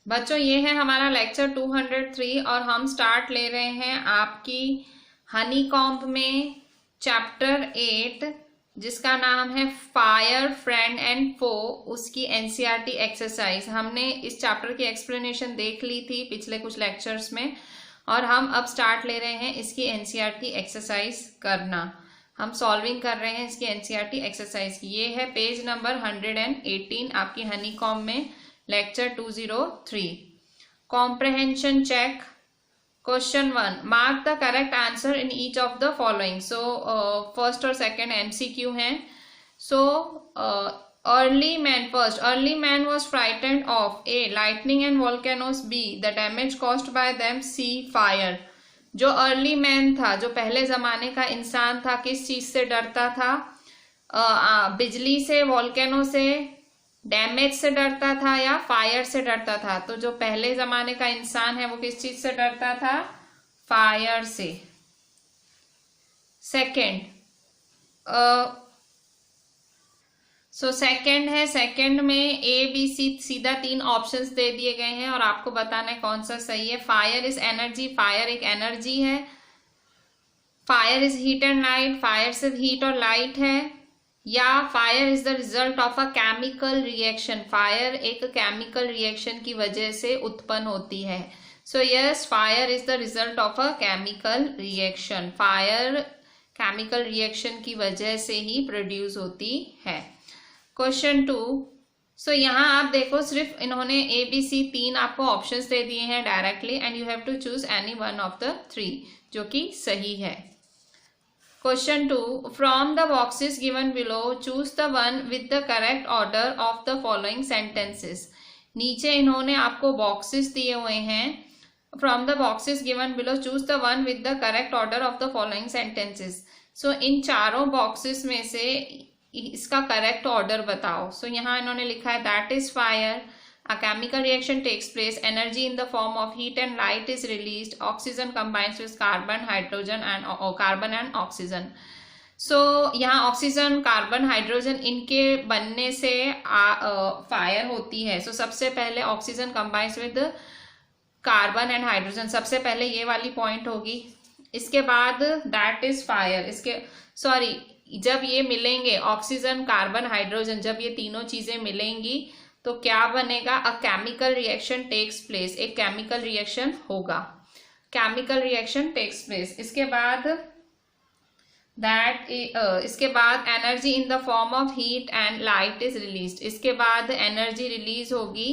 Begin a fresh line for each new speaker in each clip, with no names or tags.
बच्चों ये है हमारा लेक्चर 203 और हम स्टार्ट ले रहे हैं आपकी हनीकॉम्ब में चैप्टर 8 जिसका नाम है फायर फ्रेंड एंड फो, उसकी एनसीईआरटी एक्सरसाइज। हमने इस चैप्टर की एक्सप्लेनेशन देख ली थी पिछले कुछ लेक्चर्स में और हम अब स्टार्ट ले रहे हैं इसकी एनसीईआरटी एक्सरसाइज करना। हम सॉल्विंग कर रहे हैं इसकी एनसीईआरटी एक्सरसाइज की। ये है पेज नंबर 118 आपकी हनीकॉम्ब में lecture 203। Comprehension check. Question 1, mark the correct answer in each of the following. So first और सेकंड एमसीक्यू हैं। So early man was frightened of A lightning and volcanoes, B the damage caused by them, C fire. जो early man था, जो पहले जमाने का इंसान था, किस चीज से डरता था? बिजली से, वोल्केनो से, डैमेज से डरता था या फायर से डरता था? तो जो पहले जमाने का इंसान है वो किस चीज से डरता था? फायर से। सेकंड, सेकंड है, सेकंड में ए बी सी सीधा 3 ऑप्शंस दे दिए गए हैं और आपको बताना है कौन सा सही है। फायर इज एनर्जी, फायर एक एनर्जी है। Fire is heat and light, fire सिर्फ हीट और लाइट है। या fire is the result of a chemical reaction, fire एक केमिकल रिएक्शन की वजह से उत्पन्न होती है। So yes, fire is the result of a chemical reaction. Fire chemical reaction की वजह से ही प्रोड्यूस होती है। क्वेश्चन 2, सो यहाँ आप देखो सिर्फ इन्होंने ए बी सी 3 आपको ऑप्शंस दे दिए हैं directly and you have to choose any one of the 3 जो कि सही है। Question 2, from the boxes given below, choose the one with the correct order of the following sentences. नीचे इन्होंने आपको बॉक्सेस दिए हुए हैं। From the boxes given below, choose the one with the correct order of the following sentences. So इन चारों boxes में से इसका करेक्ट ऑर्डर बताओ। So यहाँ इन्होंने लिखा है that is fire. A chemical reaction takes place. Energy in the form of heat and light is released. Oxygen combines with carbon, hydrogen and oxygen. So यहाँ ऑक्सीजन, कार्बन, हाइड्रोजन इनके बनने से fire होती है। So सबसे पहले oxygen combines with carbon and hydrogen, सबसे पहले ये वाली पॉइंट होगी। इसके बाद दैट इज फायर। इसके जब ये मिलेंगे ऑक्सीजन, कार्बन, हाइड्रोजन, जब ये तीनों चीजें मिलेंगी तो क्या बनेगा? A chemical reaction takes place, एक केमिकल रिएक्शन होगा। Chemical reaction takes place. इसके बाद energy in the form of heat and light is released. इसके बाद एनर्जी रिलीज होगी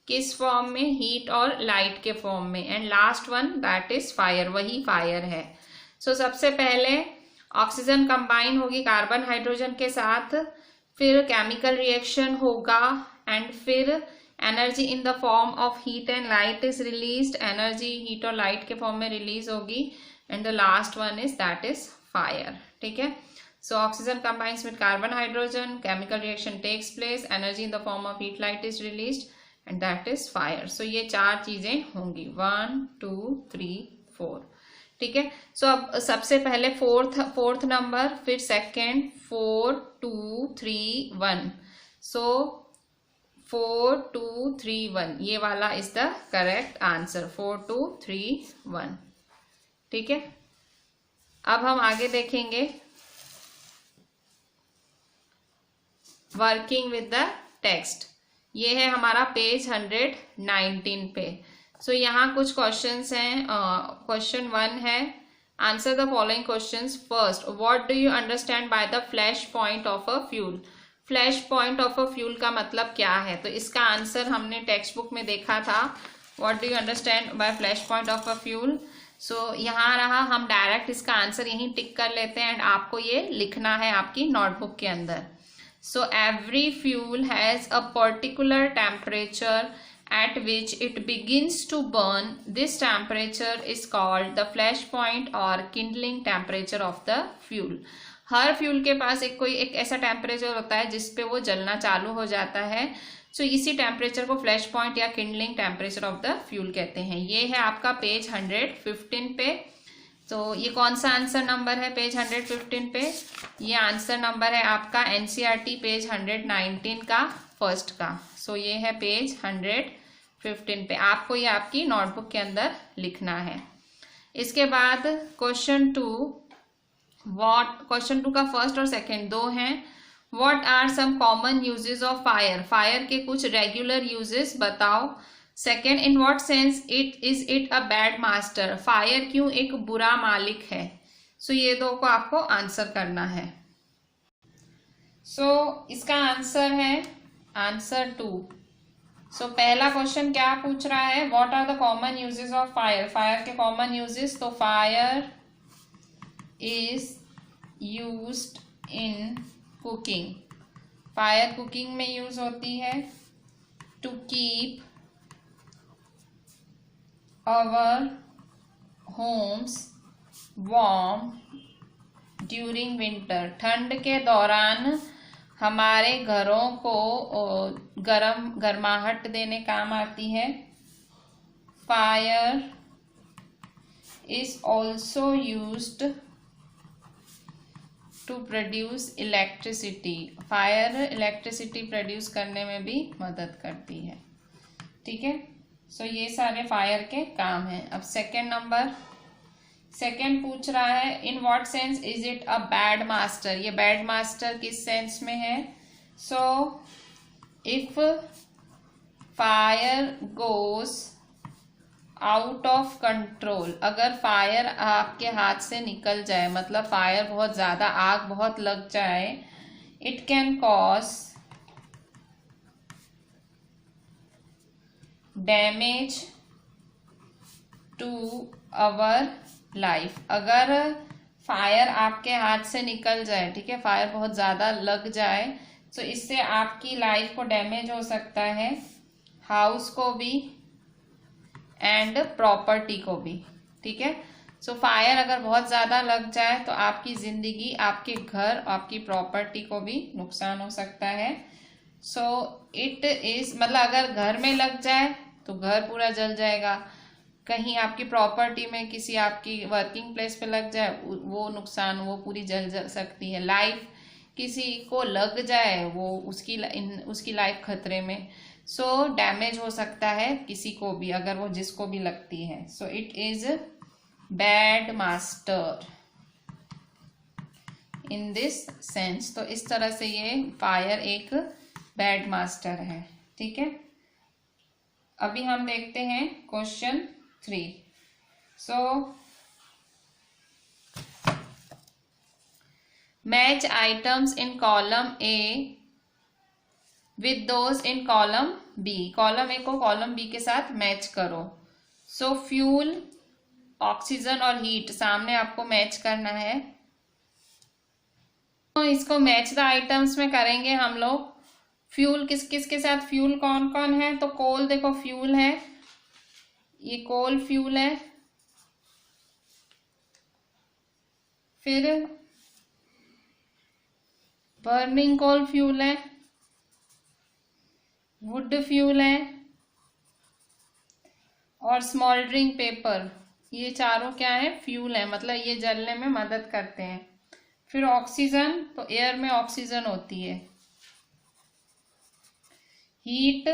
किस फॉर्म में? हीट और लाइट के फॉर्म में। And last one that is fire, वही फायर है। सो सबसे पहले ऑक्सीजन कंबाइन होगी कार्बन हाइड्रोजन के साथ, फिर केमिकल रिएक्शन होगा एंड फिर energy in the form of heat and light is released. Energy heat और लाइट के फॉर्म में रिलीज होगी and the last one is that is fire. ठीक है। So oxygen combines with carbon hydrogen, chemical reaction takes place, energy in the form of heat light is released and that is fire. So ये 4 चीजें होंगी, 1 2 3 4। ठीक है। सो अब सबसे पहले फोर्थ नंबर, फिर सेकेंड, 4 2 3 1। सो 4 2 3 1 ये वाला इज द करेक्ट आंसर, 4 2 3 1। ठीक है। अब हम आगे देखेंगे वर्किंग विद द टेक्स्ट। ये है हमारा पेज 119 पे। सो यहाँ कुछ क्वेश्चंस हैं। क्वेश्चन 1 है, answer the following questions. First, what do you understand by the flash point of a fuel? Flash point of a fuel का मतलब क्या है? तो इसका आंसर हमने टेक्स्ट बुक में देखा था। What do you understand by flash point of a fuel? So यहाँ रहा, हम डायरेक्ट इसका आंसर यहीं टिक कर लेते हैं एंड आपको ये लिखना है आपकी नोटबुक के अंदर। So every fuel has a particular temperature at which it begins to burn. This temperature is called the flash point or kindling temperature of the fuel. Her fuel के पास एक ऐसा टेम्परेचर होता है जिस पे वो जलना चालू हो जाता है। सो इसी टेम्परेचर को फ्लैश पॉइंट या Kindling temperature of the fuel कहते हैं। ये है आपका पेज 115 पे। तो ये कौन सा आंसर नंबर है पेज 115 पे? ये आंसर नंबर है आपका एनसीईआरटी पेज 119 का फर्स्ट का। सो ये है पेज 115। 15 पे। आपको ये आपकी नोटबुक के अंदर लिखना है। इसके बाद क्वेश्चन 2, क्वेश्चन 2 का फर्स्ट और सेकंड दो हैं। What are some common uses of fire, fire के कुछ रेगुलर यूजेस बताओ। Second, in what sense it a bad master, fire क्यों एक बुरा मालिक है। सो ये दो को आपको आंसर करना है। सो इसका आंसर है आंसर 2। सो पहला क्वेश्चन क्या पूछ रहा है, what are the common uses of fire, fire के कॉमन यूजेस। तो fire is used in cooking, fire cooking में यूज होती है। To keep our homes warm during winter, ठंड के दौरान हमारे घरों को गर्माहट देने काम आती है। Fire is also used to produce electricity, fire electricity produce करने में भी मदद करती है। ठीक है, सो ये सारे फायर के काम हैं। अब सेकंड नंबर, सेकंड पूछ रहा है इन what sense is it a bad master, ये बैड मास्टर किस सेंस में है। So if fire goes out of control, अगर फायर आपके हाथ से निकल जाए, मतलब फायर बहुत ज्यादा, आग बहुत लग जाए, it can cause damage to our life, अगर फायर आपके हाथ से निकल जाए, ठीक है, फायर बहुत ज्यादा लग जाए, तो इससे आपकी लाइफ को डैमेज हो सकता है, हाउस को भी एंड प्रॉपर्टी को भी। ठीक है, सो फायर अगर बहुत ज्यादा लग जाए तो आपकी जिंदगी, आपके घर, आपकी प्रॉपर्टी को भी नुकसान हो सकता है। सो इट इज, मतलब अगर घर में लग जाए तो घर पूरा जल जाएगा, कहीं आपकी प्रॉपर्टी में, किसी आपकी वर्किंग प्लेस पे लग जाए, वो नुकसान, वो पूरी जल सकती है। लाइफ किसी को लग जाए, वो उसकी लाइफ खतरे में। सो डैमेज हो सकता है किसी को भी, अगर वो जिसको भी लगती है। So it is bad master in this sense. तो इस तरह से ये फायर एक बैड मास्टर है। ठीक है, अभी हम देखते हैं question 3। So match items in column A with those in column B, column A को कॉलम बी के साथ मैच करो। सो फ्यूल, ऑक्सीजन और हीट सामने आपको मैच करना है। तो इसको मैच द आइटम्स में करेंगे हम लोग। फ्यूल किस किस के साथ, फ्यूल कौन कौन है, तो कोल देखो फ्यूल है, ये कोल फ्यूल है। फिर बर्निंग कोल फ्यूल है, वुड फ्यूल है, और स्मॉल्डरिंग पेपर, ये चारों क्या है, फ्यूल है, मतलब ये जलने में मदद करते हैं। फिर ऑक्सीजन, तो एयर में ऑक्सीजन होती है। हीट,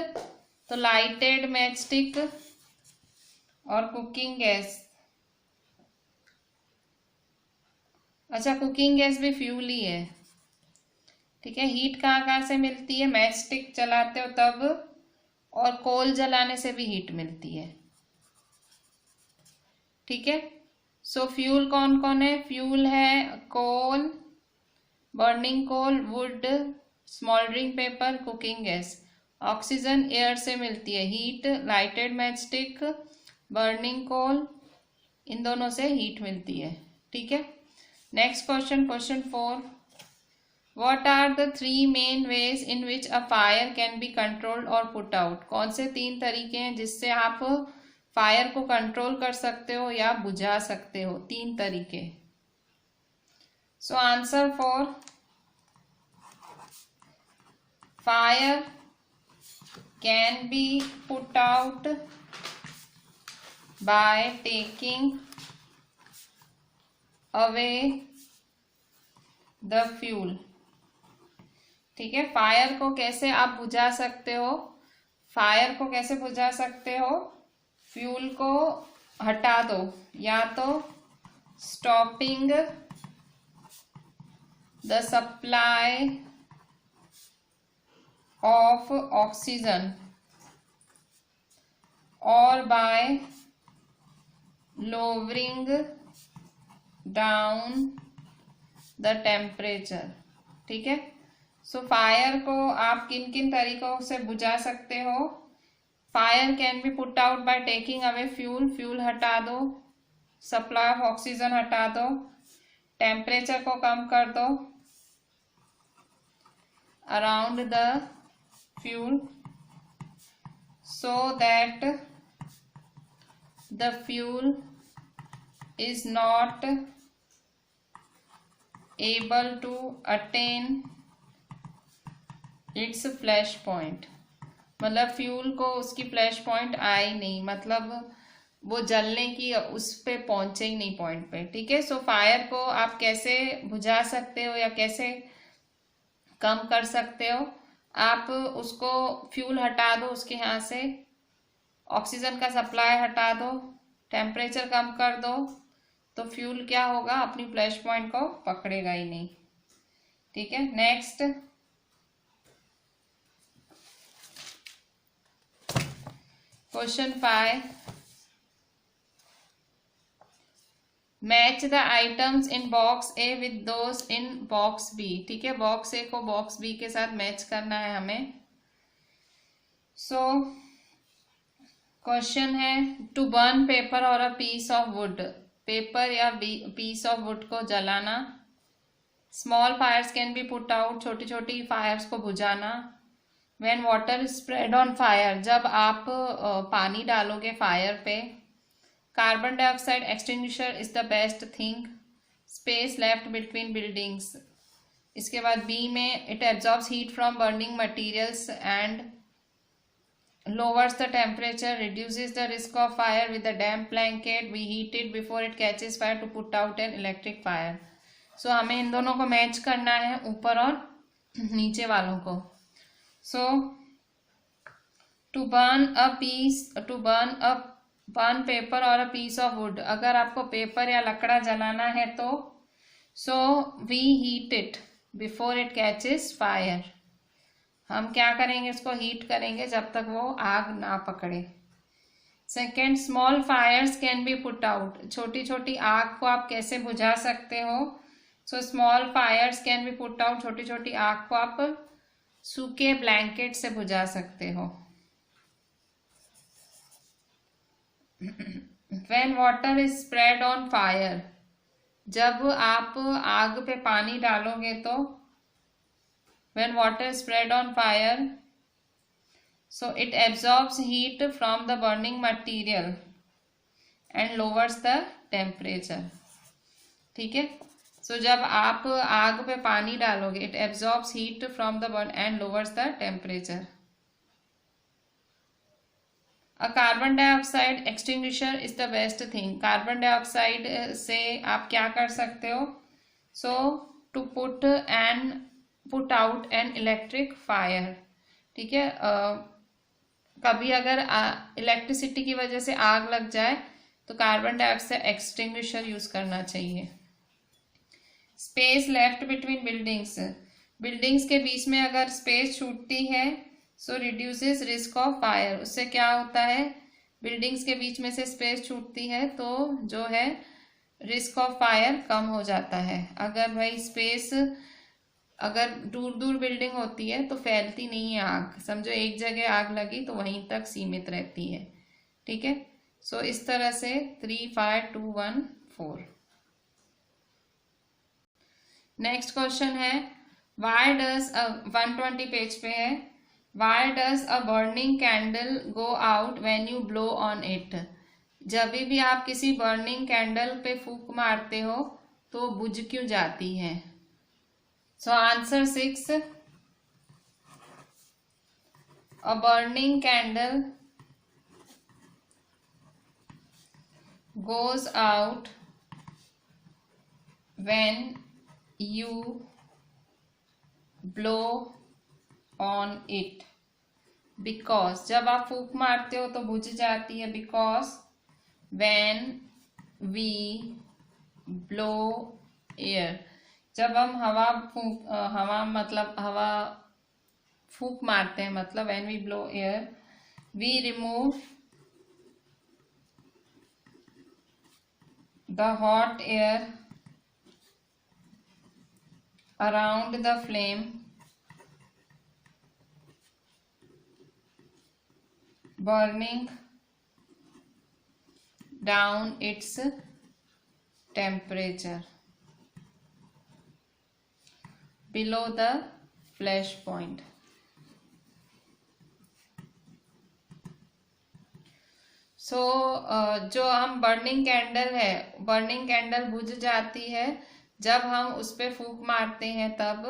तो लाइटेड मैचस्टिक और कुकिंग गैस, अच्छा कुकिंग गैस भी फ्यूल ही है। ठीक है, हीट कहाँ कहाँ से मिलती है, मैचस्टिक जलाते हो तब, और कोल जलाने से भी हीट मिलती है। ठीक है, सो फ्यूल कौन कौन है, फ्यूल है coal, burning coal, wood, smouldering paper, cooking gas. Oxygen air से मिलती है, heat lighted matchstick, burning coal, इन दोनों से हीट मिलती है। ठीक है, next question, question 4, what are the 3 main ways in which a fire can be controlled और पुट आउट, कौन से 3 तरीके हैं जिससे आप फायर को कंट्रोल कर सकते हो या बुझा सकते हो, 3 तरीके। So answer for fire can be put out by taking away the fuel. ठीक है, फायर को कैसे आप बुझा सकते हो, फायर को कैसे बुझा सकते हो? फ्यूल को हटा दो, या तो stopping the supply of oxygen और by lowering down the temperature. ठीक है, सो फायर को आप किन किन तरीकों से बुझा सकते हो? Fire can be put out by taking away fuel, fuel हटा दो, सप्लाई ऑफ ऑक्सीजन हटा दो, टेम्परेचर को कम कर दो around the fuel so that the fuel is not able to attain its flash point। मतलब फ्यूल को उसकी फ्लैश पॉइंट आए नहीं, मतलब वो जलने की उस पे पहुंचे ही नहीं पॉइंट पे। ठीक है, सो फायर को आप कैसे बुझा सकते हो या कैसे कम कर सकते हो? आप उसको फ्यूल हटा दो, उसके यहाँ से ऑक्सीजन का सप्लाई हटा दो, टेम्परेचर कम कर दो, तो फ्यूल क्या होगा? अपनी फ्लैश पॉइंट को पकड़ेगा ही नहीं। ठीक है, next question 5, match the items in box A with those in box B. ठीक है, बॉक्स ए को बॉक्स बी के साथ मैच करना है हमें। सो क्वेश्चन है, टू बर्न पेपर और a piece of wood, paper या पीस ऑफ वुड को जलाना। Small fires can be put out, छोटी छोटी फायर्स को बुझाना। When water spread on fire, जब आप पानी डालोगे फायर पे। Carbon dioxide extinguisher is the best thing. Space left between buildings. इसके बाद बी में, it absorbs heat from burning materials and lowers the temperature, reduces the risk of fire with a damp blanket, we heat it before it catches fire to put out an electric fire। so हमें इन दोनों को match करना है, ऊपर और नीचे वालों को। so to burn paper or a piece of wood, अगर आपको पेपर या लकड़ा जलाना है तो so we heat it before it catches fire, हम क्या करेंगे? इसको हीट करेंगे जब तक वो आग ना पकड़े। Second, small fires can be put out, छोटी छोटी आग को आप कैसे बुझा सकते हो? सो small fires can be put out, छोटी छोटी आग को आप सूखे ब्लैंकेट से बुझा सकते हो। When water is spread on fire, जब आप आग पे पानी डालोगे तो when water is spread on fire, so it absorbs heat from the burning material and lowers the temperature। ठीक है, so जब आप आग पे पानी डालोगे, it absorbs heat from the burn and lowers the temperature। A carbon dioxide extinguisher is the best thing। Carbon dioxide से आप क्या कर सकते हो? so to put out an electric fire. ठीक है, कभी अगर इलेक्ट्रिसिटी की वजह से आग लग जाए तो कार्बन डाइऑक्साइड एक्सटिंग्विशर यूज करना चाहिए। Space left between buildings, buildings के बीच में अगर स्पेस छूटती है सो रिड्यूसेस रिस्क ऑफ फायर। उससे क्या होता है? बिल्डिंग्स के बीच में से स्पेस छूटती है तो जो है रिस्क ऑफ फायर कम हो जाता है। अगर भाई स्पेस, अगर दूर दूर बिल्डिंग होती है तो फैलती नहीं है आग, समझो एक जगह आग लगी तो वहीं तक सीमित रहती है। ठीक है, सो इस तरह से 3, 5, 2, 1, 4। नेक्स्ट क्वेश्चन है, वाई डज 120 पेज पे है, why does a burning candle go out when you blow on it. जब भी आप किसी बर्निंग कैंडल पे फूंक मारते हो तो बुझ क्यों जाती है? So answer 6, a burning candle goes out when you blow on it। Because जब आप फूंक मारते हो तो बुझ जाती है, because when we blow air, जब हम हवा मतलब हवा फूंक मारते हैं, मतलब when we blow air we remove the hot air around the flame, burning down its temperature below the flash point. सो जो हम बर्निंग कैंडल है, बर्निंग कैंडल बुझ जाती है जब हम उस पर फूंक मारते हैं तब,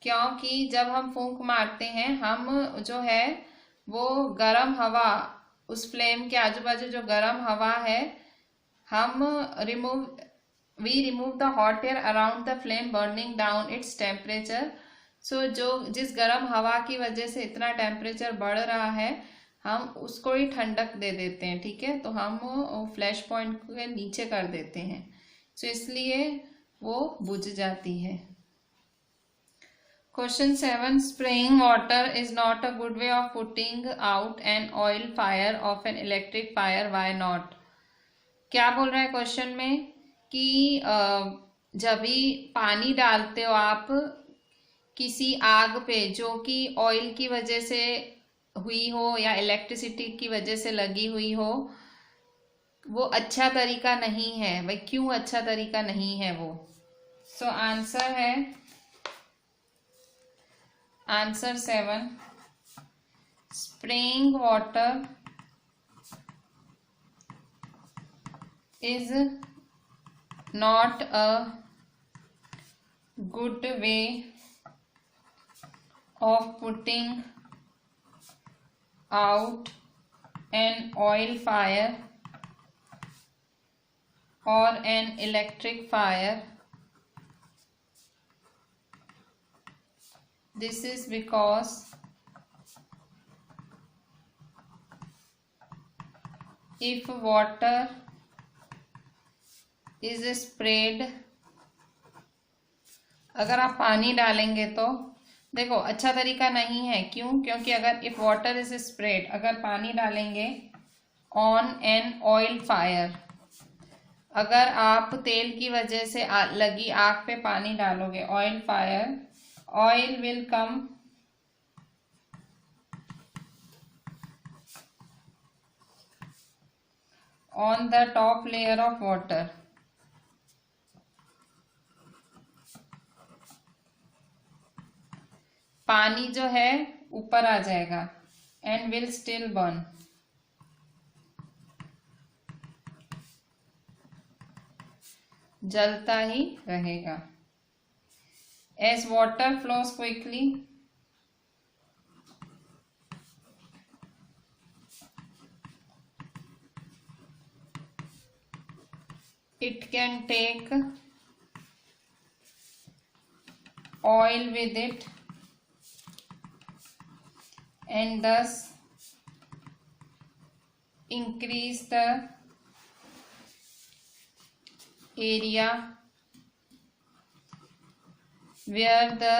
क्योंकि जब हम फूंक मारते हैं हम जो है वो गरम हवा, उस फ्लेम के आजू बाजू जो गरम हवा है, हम we remove the hot air around the flame burning down its temperature. So जो जिस गरम हवा की वजह से इतना टेम्परेचर बढ़ रहा है, हम उसको ही ठंडक दे देते हैं, ठीक है, तो हम फ्लैश पॉइंट के नीचे कर देते हैं, सो इसलिए वो बुझ जाती है। Question 7, spraying water is not a good way of putting out an oil fire of an electric fire, why not. क्या बोल रहा है क्वेश्चन में कि जब भी पानी डालते हो आप किसी आग पे जो कि ऑयल की वजह से हुई हो या इलेक्ट्रिसिटी की वजह से लगी हुई हो, वो अच्छा तरीका नहीं है। भाई क्यों अच्छा तरीका नहीं है वो? सो आंसर है, answer 7, spraying water is not a good way of putting out an oil fire or an electric fire. This is because if water is sprayed, अगर आप पानी डालेंगे तो देखो अच्छा तरीका नहीं है। क्यों? क्योंकि अगर इफ वाटर इज स्प्रेड, अगर पानी डालेंगे ऑन एन ऑयल फायर, अगर आप तेल की वजह से लगी आग पे पानी डालोगे, oil fire, oil will come on the top layer of water, पानी जो है ऊपर आ जाएगा, एंड विल स्टिल बर्न, जलता ही रहेगा। As water flows quickly, it can take oil with it and thus increase the area where the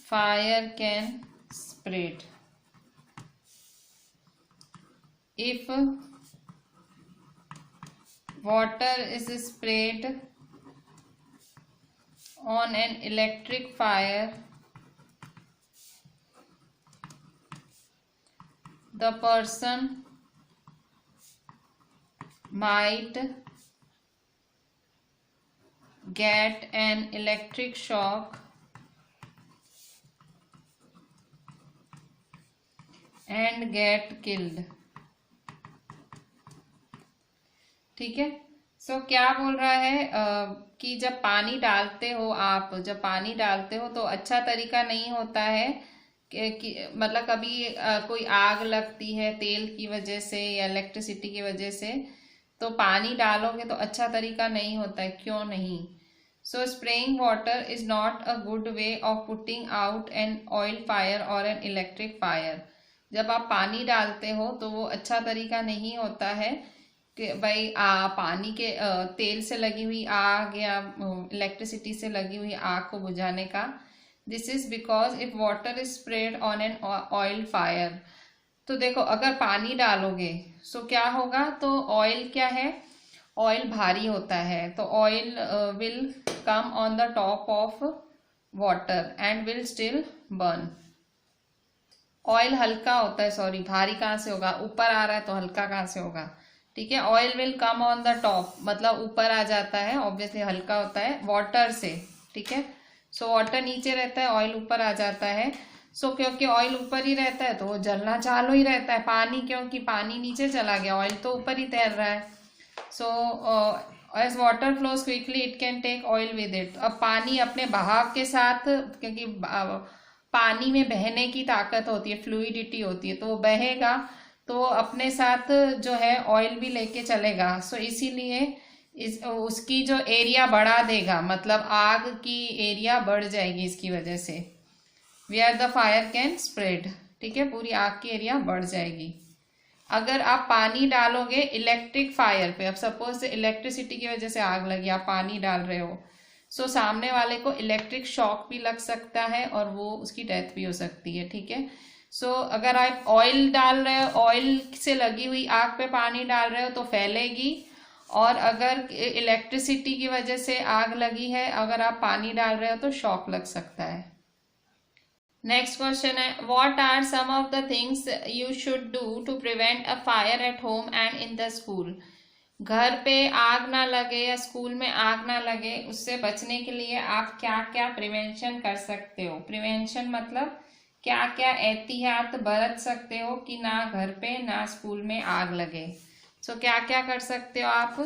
fire can spread. If water is sprayed on an electric fire, the person might get an electric shock and get killed. ठीक है। सो क्या बोल रहा है कि जब पानी डालते हो आप, जब पानी डालते हो तो अच्छा तरीका नहीं होता है मतलब कभी कोई आग लगती है तेल की वजह से या इलेक्ट्रिसिटी की वजह से, तो पानी डालोगे तो अच्छा तरीका नहीं होता है। क्यों नहीं? So spraying water is not a good way of putting out an oil fire or an electric fire. जब आप पानी डालते हो तो वो अच्छा तरीका नहीं होता है कि भाई पानी के तेल से लगी हुई आग या इलेक्ट्रिसिटी से लगी हुई आग को बुझाने का. This is because if water is spread on an oil fire. तो देखो अगर पानी डालोगे सो क्या होगा, तो ऑयल क्या है, ऑयल भारी होता है, तो oil will come on the top of water and will still burn. Oil हल्का होता है, सॉरी भारी कहाँ से होगा, ऊपर आ रहा है तो हल्का कहाँ से होगा. ठीक है, oil will come on the top मतलब ऊपर आ जाता है, ऑब्वियसली हल्का होता है वाटर से. ठीक है, सो वाटर नीचे रहता है, ऑयल ऊपर आ जाता है. सो क्योंकि ऑयल ऊपर ही रहता है तो वो जलना चालू ही रहता है. पानी क्योंकि पानी नीचे चला गया, ऑयल तो ऊपर ही तैर रहा है. So as water flows quickly it can take oil with it. अब पानी अपने बहाव के साथ, क्योंकि पानी में बहने की ताकत होती है, फ्लूइडिटी होती है, तो वो बहेगा तो अपने साथ जो है ऑयल भी लेके चलेगा. सो इसीलिए उसकी जो एरिया बढ़ा देगा, मतलब आग की एरिया बढ़ जाएगी इसकी वजह से. Where the fire can spread. ठीक है, पूरी आग की एरिया बढ़ जाएगी. अगर आप पानी डालोगे इलेक्ट्रिक फायर पे, अब सपोज से इलेक्ट्रिसिटी की वजह से आग लगी, आप पानी डाल रहे हो, सो सामने वाले को इलेक्ट्रिक शॉक भी लग सकता है और वो उसकी डेथ भी हो सकती है. ठीक है, सो अगर आप ऑयल डाल रहे हो, ऑयल से लगी हुई आग पे पानी डाल रहे हो तो फैलेगी, और अगर इलेक्ट्रिसिटी की वजह से आग लगी है, अगर आप पानी डाल रहे हो तो शॉक लग सकता है. नेक्स्ट क्वेश्चन है, what are some of the things you should do to prevent a fire at home and in the school. घर पे आग ना लगे या स्कूल में आग ना लगे, उससे बचने के लिए आप क्या क्या प्रिवेंशन कर सकते हो. प्रिवेंशन मतलब क्या क्या एहतियात बरत सकते हो कि ना घर पे ना स्कूल में आग लगे. सो क्या क्या कर सकते हो आप.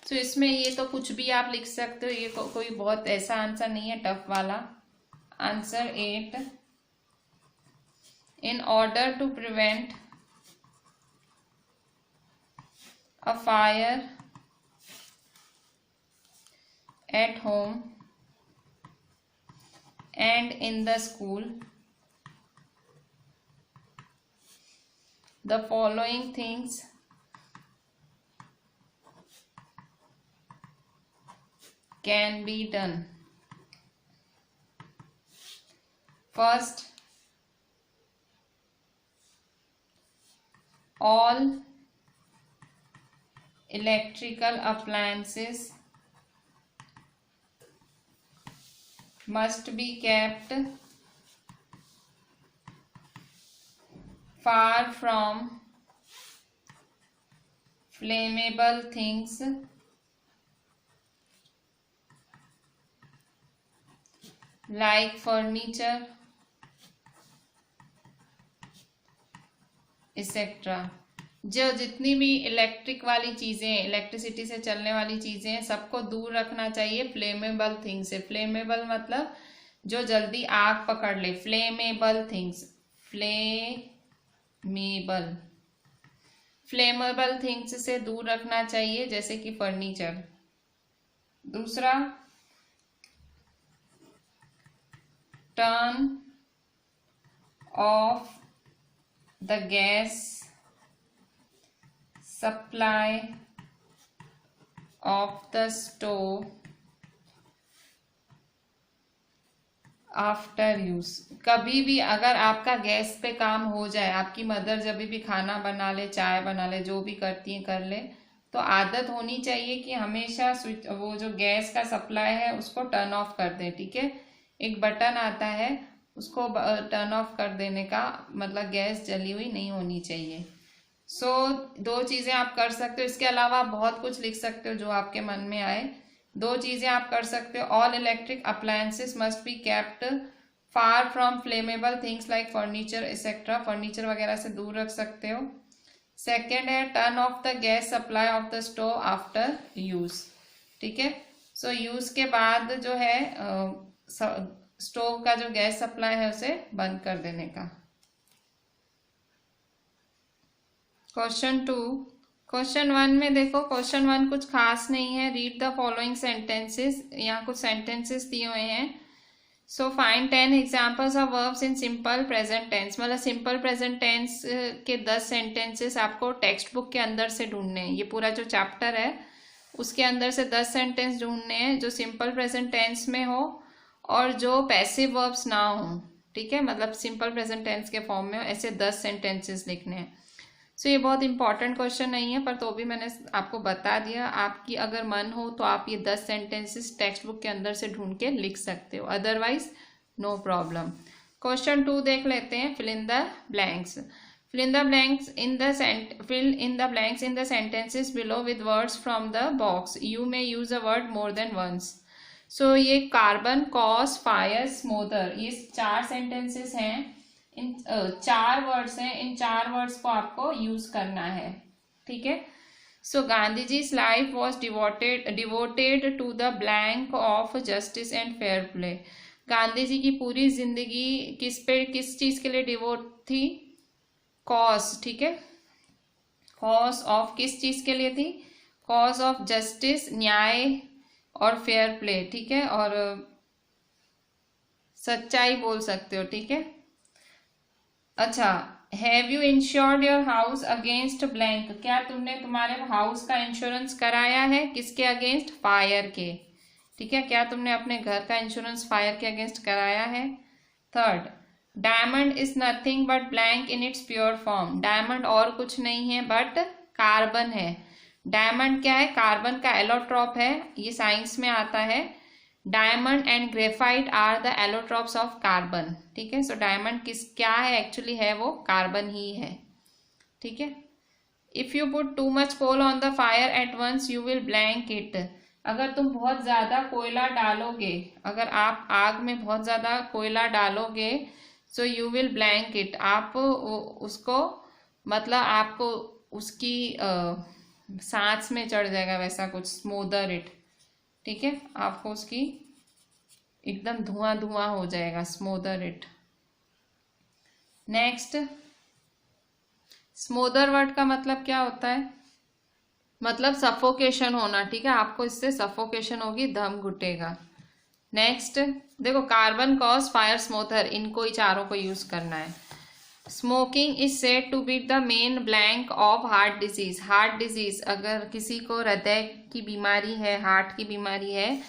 सो इसमें ये तो कुछ भी आप लिख सकते हो, ये कोई बहुत ऐसा आंसर नहीं है टफ वाला. Answer 8, in order to prevent a fire at home and in the school, the following things can be done. First, all electrical appliances must be kept far from flammable things like furniture, etcetera. जो जितनी भी electric वाली चीज़ें, electricity से चलने वाली चीज़ें हैं, सबको दूर रखना चाहिए फ्लेमेबल थिंग से. फ्लेमेबल मतलब जो जल्दी आग पकड़ ले. फ्लेमेबल थिंग्स, फ्लेमेबल थिंग्स से दूर रखना चाहिए, जैसे कि फर्नीचर. दूसरा, turn off the gas supply of the stove after use. कभी भी अगर आपका गैस पे काम हो जाए, आपकी मदर जब भी खाना बना ले, चाय बना ले, जो भी करती है कर ले, तो आदत होनी चाहिए कि हमेशा स्विच, वो जो गैस का सप्लाई है उसको टर्न ऑफ कर दें. ठीक है, एक बटन आता है, उसको टर्न ऑफ कर देने का मतलब गैस जली हुई नहीं होनी चाहिए. सो 2 चीज़ें आप कर सकते हो. इसके अलावा बहुत कुछ लिख सकते हो जो आपके मन में आए. 2 चीज़ें आप कर सकते हो. All electric appliances must be kept far from flammable things like furniture etcetera. Furniture वगैरह से दूर रख सकते हो. सेकेंड है, turn off the gas supply of the stove after use. ठीक है, सो यूज के बाद जो है स्टोव का जो गैस सप्लाई है उसे बंद कर देने का. क्वेश्चन 2, क्वेश्चन 1 में देखो, क्वेश्चन 1 कुछ खास नहीं है। रीड द फॉलोइंग सेंटेंसेस, यहाँ कुछ सेंटेंसेस दिए हुए हैं। So find 10 examples of verbs in simple present tense, मतलब सिंपल प्रेजेंट टेंस के 10 सेंटेंसेस आपको टेक्स्ट बुक के अंदर से ढूंढने हैं। ये पूरा जो चैप्टर है उसके अंदर से 10 सेंटेंस ढूंढने हैं जो सिंपल प्रेजेंट टेंस में हो और जो पैसिव वर्ब्स ना हो, ठीक है, मतलब सिंपल प्रेजेंट टेंस के फॉर्म में हो, ऐसे 10 सेंटेंसेस लिखने हैं। सो ये बहुत इंपॉर्टेंट क्वेश्चन नहीं है, पर तो भी मैंने आपको बता दिया। आपकी अगर मन हो तो आप ये 10 सेंटेंसेस टेक्स्ट बुक के अंदर से ढूंढ के लिख सकते हो, अदरवाइज नो प्रॉब्लम। क्वेश्चन 2 देख लेते हैं। Fill in the blanks, fill in the blanks in the sentences below with words from the box. You may use a word more than once. So ये कार्बन, कॉस, फायर, स्मोदर, ये 4 sentences हैं। इन 4 words हैं, इन 4 words को आपको use करना है, ठीक है। So Gandhi ji's life was devoted to the blank of justice and fair play. Gandhi ji की पूरी जिंदगी किस चीज के लिए डिवोट थी? कॉज, ठीक है, कॉज ऑफ किस चीज के लिए थी? कॉज ऑफ जस्टिस, न्याय और फेयर प्ले, ठीक है, और सच्चाई बोल सकते हो, ठीक है। अच्छा, have you insured your house against blank, क्या तुमने तुम्हारे हाउस का इंश्योरेंस कराया है? किसके अगेंस्ट? फायर के, ठीक है, क्या तुमने अपने घर का इंश्योरेंस फायर के अगेंस्ट कराया है? Third, diamond is nothing but blank in its pure form, diamond और कुछ नहीं है बट कार्बन है। डायमंड क्या है? कार्बन का एलोट्रॉप है, ये साइंस में आता है। Diamond and graphite are the allotropes of carbon, ठीक है। सो डायमंड क्या है? एक्चुअली है वो कार्बन ही है, ठीक है। If you put too much coal on the fire at once you will blank it, अगर तुम बहुत ज्यादा कोयला डालोगे, अगर आप आग में बहुत ज्यादा कोयला डालोगे, so you will blank it, आप उसको, मतलब आपको उसकी सांस में चढ़ जाएगा, वैसा कुछ। स्मोदर इट, ठीक है, आपको उसकी एकदम धुआं धुआं हो जाएगा, स्मोदर इट। नेक्स्ट, स्मोदर वर्ड का मतलब क्या होता है? मतलब सफोकेशन होना, ठीक है, आपको इससे सफोकेशन होगी, दम घुटेगा। नेक्स्ट देखो, कार्बन, कॉस, फायर, स्मोदर, इनको ही चारों को यूज करना है। Smoking is said to be the main blank of heart disease, heart disease, अगर किसी को हृदय की बीमारी है, हार्ट की बीमारी है,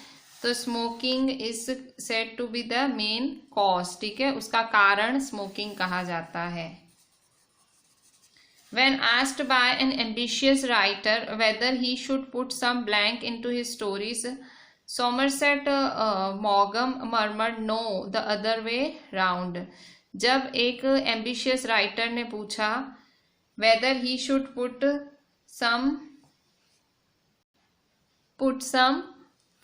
तो smoking is said to be the main cause, ठीक है, उसका कारण स्मोकिंग कहा जाता है। When asked by an ambitious writer whether he should put some blank into his stories, Somerset Maugham murmured no, the other way round. जब एक ambitious writer ने पूछा whether he should put some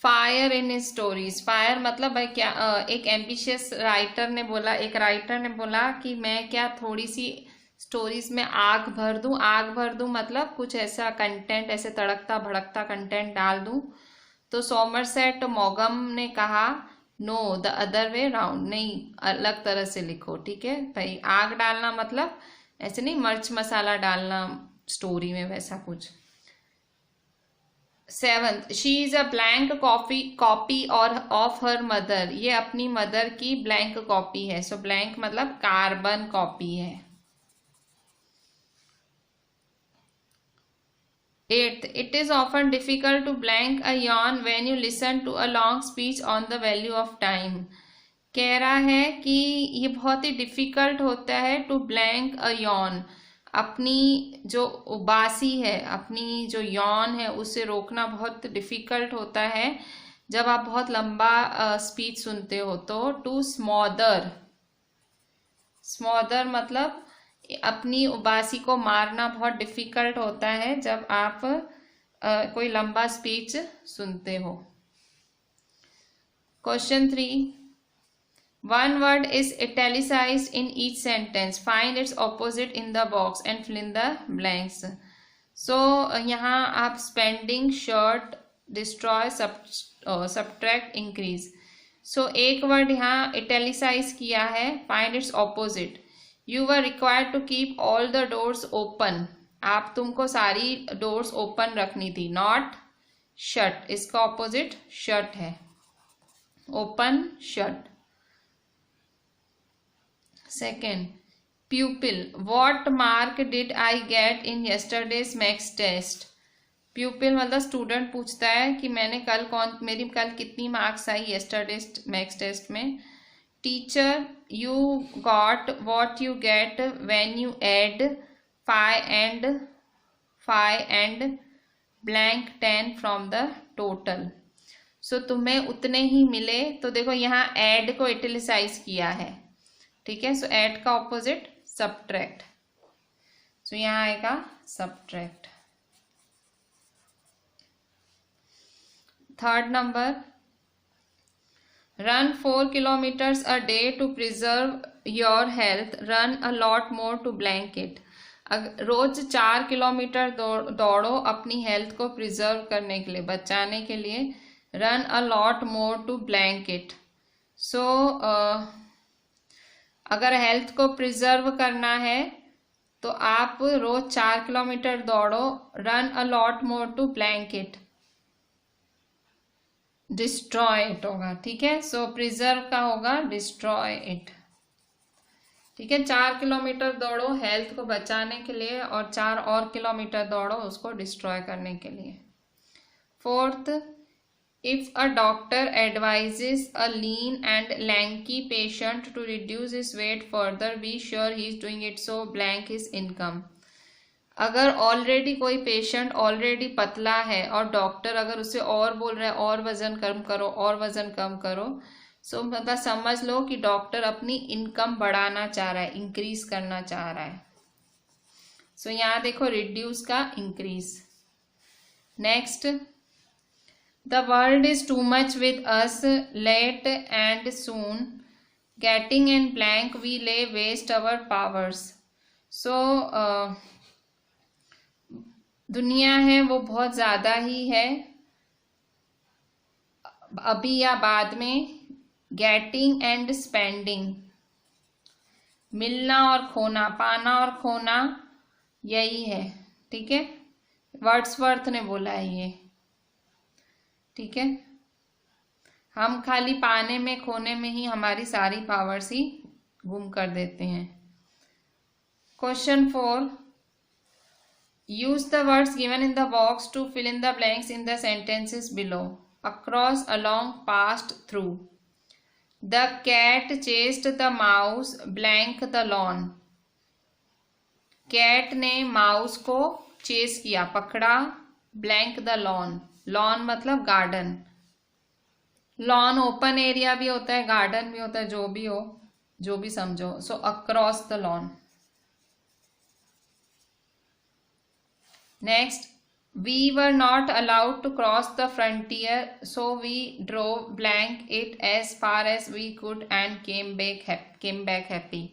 fire in his stories, fire मतलब भाई क्या, एक ambitious writer ने बोला, एक writer ने बोला कि मैं क्या थोड़ी सी स्टोरीज में आग भर दूं, आग भर दूं मतलब कुछ ऐसा कंटेंट, ऐसे तड़कता भड़कता कंटेंट डाल दूं। तो सोमरसेट मॉगम ने कहा no, the other way round, नहीं, अलग तरह से लिखो, ठीक है भाई। आग डालना मतलब ऐसे नहीं, मिर्च मसाला डालना स्टोरी में, वैसा कुछ। 7th, she is a blank copy और ऑफ हर मदर, ये अपनी मदर की ब्लैंक कॉपी है। सो ब्लैंक मतलब कार्बन कॉपी है। 8th, it is often difficult to blank a yarn when you listen to a long speech on the value of time. कह रहा है कि ये बहुत ही डिफिकल्ट होता है टू ब्लैंक अ यॉन, अपनी जो उबासी है, अपनी जो यॉन है, उसे रोकना बहुत डिफिकल्ट होता है जब आप बहुत लंबा स्पीच सुनते हो। तो टू स्मॉदर, स्मॉदर मतलब अपनी उबासी को मारना बहुत डिफिकल्ट होता है जब आप कोई लंबा स्पीच सुनते हो। Question 3, one word is italicised in each sentence, find its opposite in the box and fill in the blanks. So यहाँ आप spending, shirt, destroy, subtract, increase. So एक वर्ड यहाँ इटैलिसाइज किया है, find its opposite. You were required to keep all the doors open. आप तुमको सारी doors open रखनी थी, नॉट शट। इसका ऑपोजिट शट है, open shut. Second, pupil, what mark did I get in yesterday's maths test? pupil मतलब student पूछता है कि मेरी कल कितनी marks I yesterday's maths test में। Teacher, you got what you get when you add 5 and blank 10 from the total. सो तुम्हें उतने ही मिले। तो देखो यहाँ ऐड को इटैलिसाइज किया है, ठीक है। सो ऐड का ऑपोजिट सब्ट्रैक्ट, सो यहाँ आएगा subtract. Third number, run 4 kilometers a day to preserve your health, run a lot more to blank it. रोज 4 किलोमीटर दौड़ो अपनी हेल्थ को प्रिजर्व करने के लिए, बचाने के लिए। Run a lot more to blank it. So अगर हेल्थ को प्रिजर्व करना है तो आप रोज 4 किलोमीटर दौड़ो। Run a lot more to blank it, destroy it होगा, ठीक है। सो प्रिजर्व का होगा डिस्ट्रॉय इट, ठीक है। 4 किलोमीटर दौड़ो हेल्थ को बचाने के लिए और 4 और किलोमीटर दौड़ो उसको डिस्ट्रॉय करने के लिए। Fourth, if a doctor advises a lean and lanky patient to reduce his weight further, be sure he is doing it so blank his income. अगर ऑलरेडी कोई पेशेंट ऑलरेडी पतला है और डॉक्टर अगर उसे और बोल रहा है और वजन कम करो, और वजन कम करो, सो मतलब समझ लो कि डॉक्टर अपनी इनकम बढ़ाना चाह रहा है, इंक्रीज करना चाह रहा है। सो यहाँ देखो रिड्यूस का increase. Next, the world is too much with us, late and soon getting in blank we lay waste our powers. So दुनिया है वो बहुत ज़्यादा ही है, अभी या बाद में। गेटिंग एंड स्पेंडिंग, मिलना और खोना, पाना और खोना, यही है, ठीक है। वर्ड्सवर्थ ने बोला है ये, ठीक है। हम खाली पाने में खोने में ही हमारी सारी पावर्स ही गुम कर देते हैं। Question 4, use the words given in the box to fill in the blanks in the sentences below. Across, along, past, through. The cat chased the mouse, blank the lawn. Cat ने mouse को chase किया, पकड़ा, blank the lawn. Lawn मतलब garden. Lawn open area भी होता है, garden भी होता है, जो भी हो, जो भी समझो। So across the lawn. Next, we were not allowed to cross the frontier, so we drove blank it as far as we could and came back happy.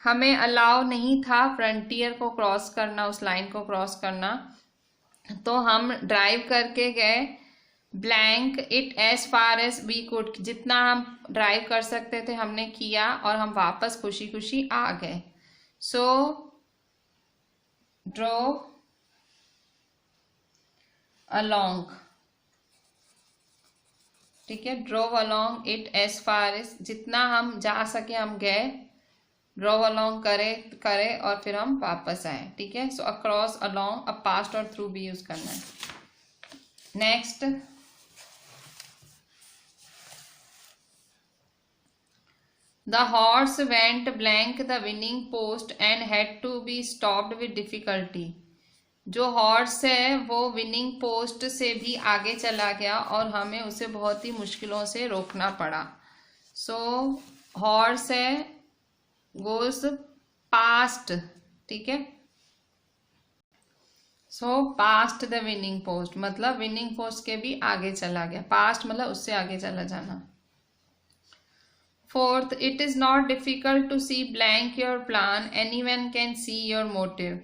हमें अलाउ नहीं था फ्रंटियर को क्रॉस करना, उस लाइन को cross करना, तो हम ड्राइव करके गए blank it as far as we could, जितना हम ड्राइव कर सकते थे हमने किया और हम वापस खुशी खुशी आ गए। सो ड्रो अलोंग, ठीक है। Drove along it as far as, जितना हम जा सके हम गए, ड्रो अलोंग करे और फिर हम वापस आए, ठीक है। सो अक्रॉस, अलोंग, अब पास्ट और थ्रू भी यूज करना है। Next, the horse went blank the winning post and had to be stopped with difficulty. जो हॉर्स है वो विनिंग पोस्ट से भी आगे चला गया और हमें उसे बहुत ही मुश्किलों से रोकना पड़ा। सो हॉर्स है गोस पास्ट, ठीक है। सो पास्ट द विनिंग पोस्ट मतलब विनिंग पोस्ट के भी आगे चला गया, पास्ट मतलब उससे आगे चला जाना। Fourth, it is not difficult to see blank your plan, anyone can see your motive.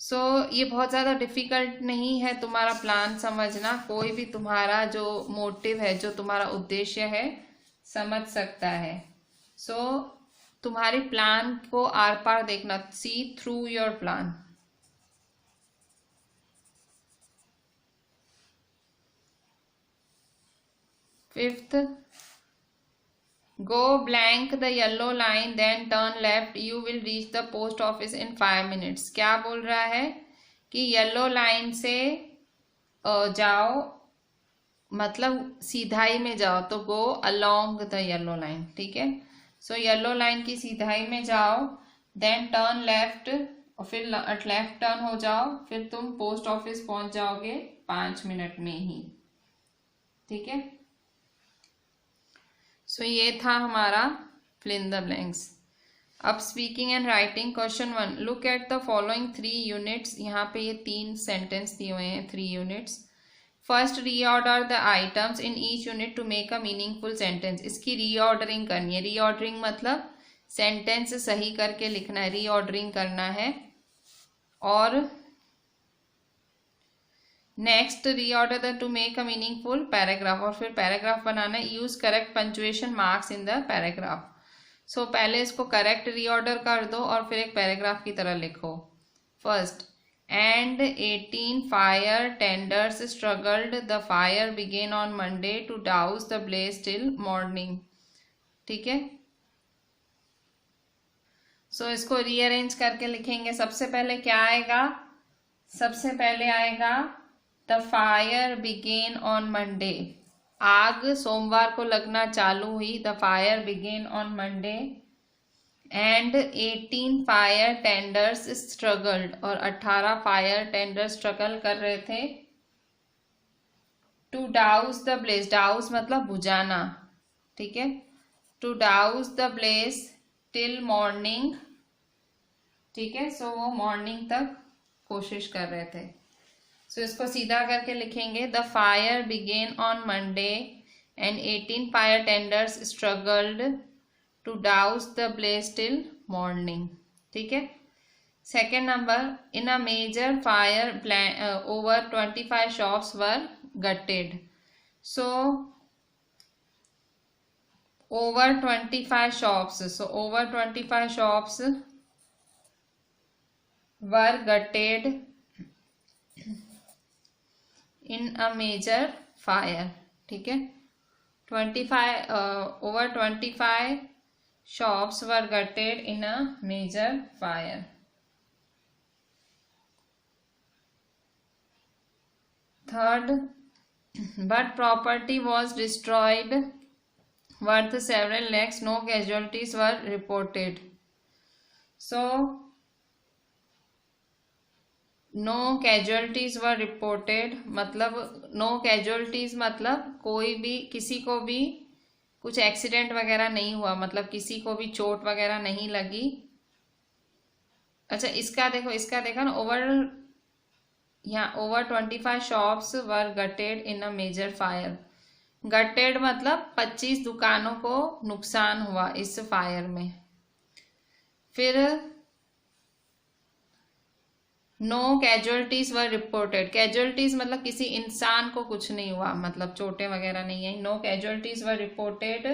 So ये बहुत ज़्यादा डिफ़िकल्ट नहीं है तुम्हारा प्लान समझना, कोई भी तुम्हारा जो मोटिव है, जो तुम्हारा उद्देश्य है, समझ सकता है। सो तुम्हारे प्लान को आर पार देखना, see through your plan. Fifth, go blank the yellow line then turn left, you will reach the post office in 5 minutes. क्या बोल रहा है कि येलो लाइन से जाओ, मतलब सीधाई में जाओ, तो go along the yellow line, ठीक है। सो येलो लाइन की सीधाई में जाओ, देन टर्न लेफ्ट, और फिर लेफ्ट टर्न हो जाओ, फिर तुम पोस्ट ऑफिस पहुंच जाओगे 5 मिनट में ही, ठीक है। सो ये था हमारा फिल इन द ब्लैंक्स। अब speaking and writing, question 1, look at the following 3 units. यहाँ पे ये 3 सेंटेंस दिए हुए हैं, 3 units. First, reorder the items in each unit to make a meaningful sentence. इसकी रीऑर्डरिंग करनी है। रीऑर्डरिंग मतलब सेंटेंस सही करके लिखना है, रीऑर्डरिंग करना है। और next, reorder the to make a meaningful paragraph, और फिर पैराग्राफ बनाना है। Use correct punctuation marks in the paragraph. So पहले इसको करेक्ट रीऑर्डर कर दो और फिर एक पैराग्राफ की तरह लिखो। First, and 18 fire tenders struggled. The fire began on Monday to douse the blaze till morning, ठीक है। सो इसको रीअरेंज करके लिखेंगे। सबसे पहले क्या आएगा, सबसे पहले आएगा the fire began on Monday, आग सोमवार को लगना चालू हुई। The fire began on Monday and 18 fire tenders struggled, और 18 फायर टेंडर स्ट्रगल कर रहे थे। To douse the blaze, douse मतलब बुझाना, ठीक है। To douse the blaze till morning, ठीक है। सो वो मॉर्निंग तक कोशिश कर रहे थे। सो इसको सीधा करके लिखेंगे, the fire began on Monday and 18 fire tenders struggled to douse the blaze till morning, ठीक है। Second number, in a major fire over 25 shops were gutted. So over 25 shops, so over 25 shops were gutted in a major fire, ठीक है। 25 over 25 shops were gutted in a major fire. Third, but property was destroyed worth several lakhs. No casualties were reported. So no casualties were reported मतलब no casualties मतलब कोई भी, किसी को भी कुछ एक्सीडेंट वगैरह नहीं हुआ, मतलब किसी को भी चोट वगैरह नहीं लगी। अच्छा इसका देखो, इसका देखा ना, over 25 shops were gutted in a major fire. Gutted मतलब 25 दुकानों को नुकसान हुआ इस फायर में। फिर no casualties were reported, casualties मतलब किसी इंसान को कुछ नहीं हुआ, मतलब चोटें वगैरह नहीं है। No casualties were reported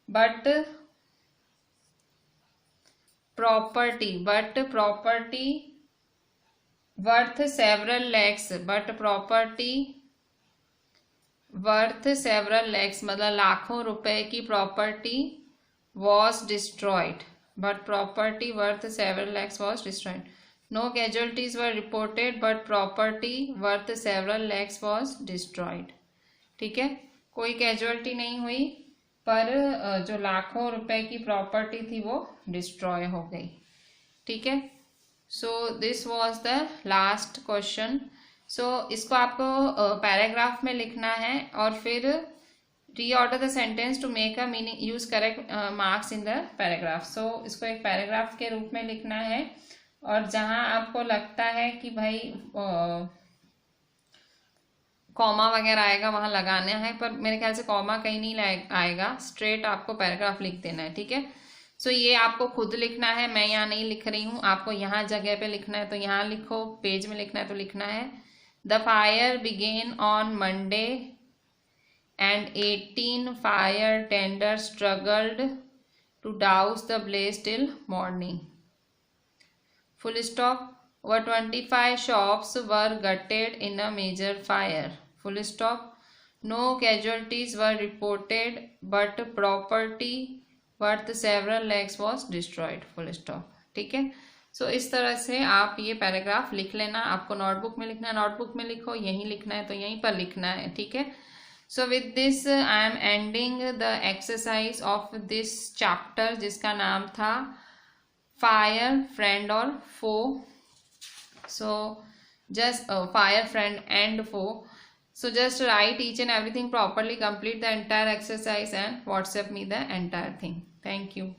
but property worth several lakhs, मतलब लाखों रुपए की property was destroyed, but property worth several lakhs was destroyed. No casualties were reported but property worth several lakhs was destroyed, ठीक है। कोई कैजुअलिटी नहीं हुई पर जो लाखों रुपए की प्रॉपर्टी थी वो डिस्ट्रॉय हो गई, ठीक है। So this was the last question. So इसको आपको पैराग्राफ में लिखना है और फिर reorder the sentence to make a meaning, use correct marks in the paragraph. So इसको एक पैराग्राफ के रूप में लिखना है और जहां आपको लगता है कि भाई कॉमा वगैरह आएगा वहां लगाना है, पर मेरे ख्याल से कॉमा कहीं नहीं आएगा, स्ट्रेट आपको पैराग्राफ लिख देना है, ठीक है। सो ये आपको खुद लिखना है, मैं यहाँ नहीं लिख रही हूँ। आपको यहाँ जगह पे लिखना है तो यहाँ लिखो, पेज में लिखना है तो लिखना है the fire began on Monday and 18 fire tender struggled to douse the blaze till morning, full stop. Over 25 shops were gutted in a major fire, full stop. No casualties were reported, but property worth several lakhs was destroyed. Full stop. ठीक है. सो इस तरह से आप ये paragraph लिख लेना. आपको नोटबुक में लिखना है, नोटबुक में लिखो. यहीं लिखना है तो यहीं पर लिखना है. ठीक है. So with this I am ending the exercise of this chapter, जिसका नाम था फायर, फ्रेंड और फो. सो just fire, friend and foe. So just write each and everything properly, complete the entire exercise and WhatsApp me the entire thing. Thank you.